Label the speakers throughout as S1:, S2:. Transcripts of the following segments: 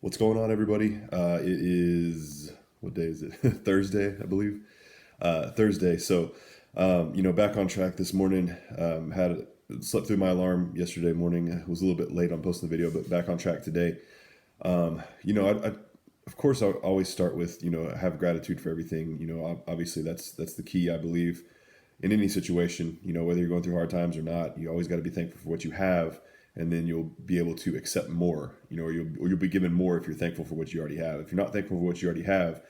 S1: What's going on, everybody? It is, what day is it? Thursday, I believe. Thursday. Back on track this morning. Had slept through my alarm yesterday morning. I was a little bit late on posting the video, but back on track today. I of course I always start with have gratitude for everything. Obviously that's the key, I believe, in any situation. Whether you're going through hard times or not, you always got to be thankful for what you have, and then you'll be able to accept more. Or you'll be given more if you're thankful for what you already have. If you're not thankful for what you already have,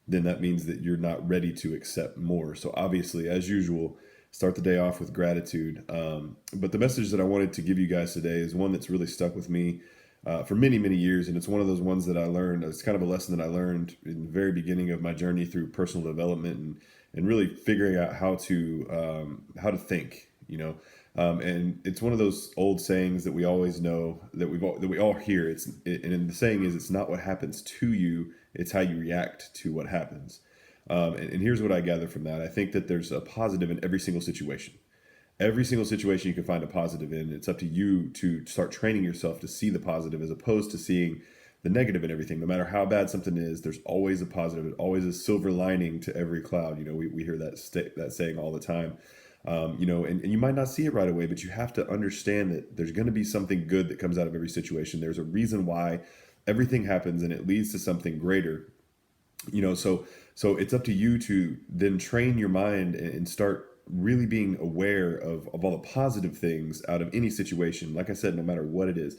S1: then that means that you're not ready to accept more. So obviously, as usual, start the day off with gratitude. But the message that I wanted to give you guys today is one that's really stuck with me for many, many years. And it's one of those ones that I learned. It's kind of a lesson that I learned in the very beginning of my journey through personal development and really figuring out how to think, and it's one of those old sayings that we always know that we all hear. And the saying is, it's not what happens to you, it's how you react to what happens. And here's what I gather from that. I think that there's a positive in every single situation. Every single situation you can find a positive in. It's up to you to start training yourself to see the positive as opposed to seeing the negative in everything. No matter how bad something is, there's always a positive. There's always a silver lining to every cloud. We hear that saying all the time. And you might not see it right away, but you have to understand that there's going to be something good that comes out of every situation. There's a reason why everything happens, and it leads to something greater. So it's up to you to then train your mind and start really being aware of all the positive things out of any situation. Like I said, no matter what it is,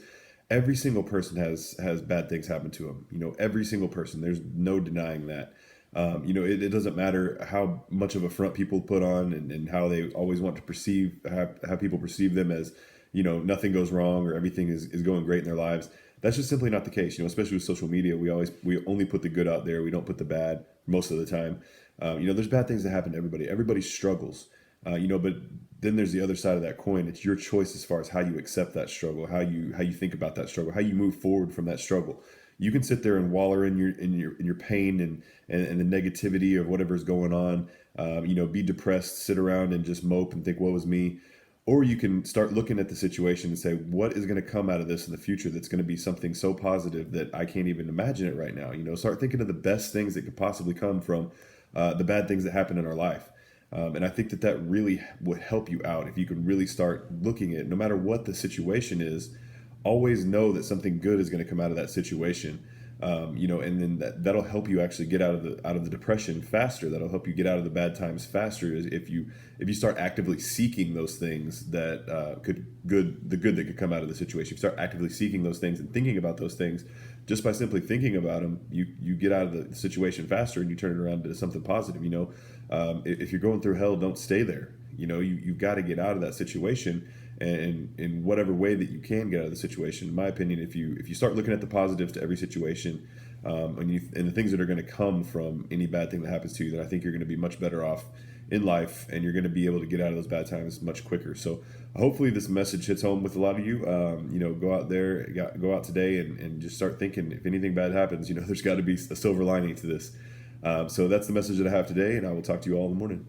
S1: every single person has bad things happen to them. Every single person. There's no denying that. It doesn't matter how much of a front people put on and how they always want to have people perceive them as, nothing goes wrong or everything is going great in their lives. That's just simply not the case. Especially with social media, we only put the good out there. We don't put the bad most of the time. There's bad things that happen to everybody. Everybody struggles. But then there's the other side of that coin. It's your choice as far as how you accept that struggle, how you think about that struggle, how you move forward from that struggle. You can sit there and waller in your pain and the negativity of whatever's going on. Be depressed, sit around and just mope and think, woe is me. Or you can start looking at the situation and say, what is going to come out of this in the future that's going to be something so positive that I can't even imagine it right now. Start thinking of the best things that could possibly come from the bad things that happen in our life. And I think that really would help you out if you can really start looking at, no matter what the situation is, always know that something good is going to come out of that situation. And then that'll help you actually get out of the depression faster. That'll help you get out of the bad times faster if you start actively seeking those things that the good that could come out of the situation. If you start actively seeking those things and thinking about those things, just by simply thinking about them, you get out of the situation faster and you turn it around to something positive. If you're going through hell, don't stay there. You've got to get out of that situation, and in whatever way that you can get out of the situation. In my opinion, if you start looking at the positives to every situation, and the things that are going to come from any bad thing that happens to you, then I think you're going to be much better off in life, and you're going to be able to get out of those bad times much quicker. So hopefully this message hits home with a lot of you. Go out there, go out today, and just start thinking, if anything bad happens, there's got to be a silver lining to this. So that's the message that I have today, and I will talk to you all in the morning.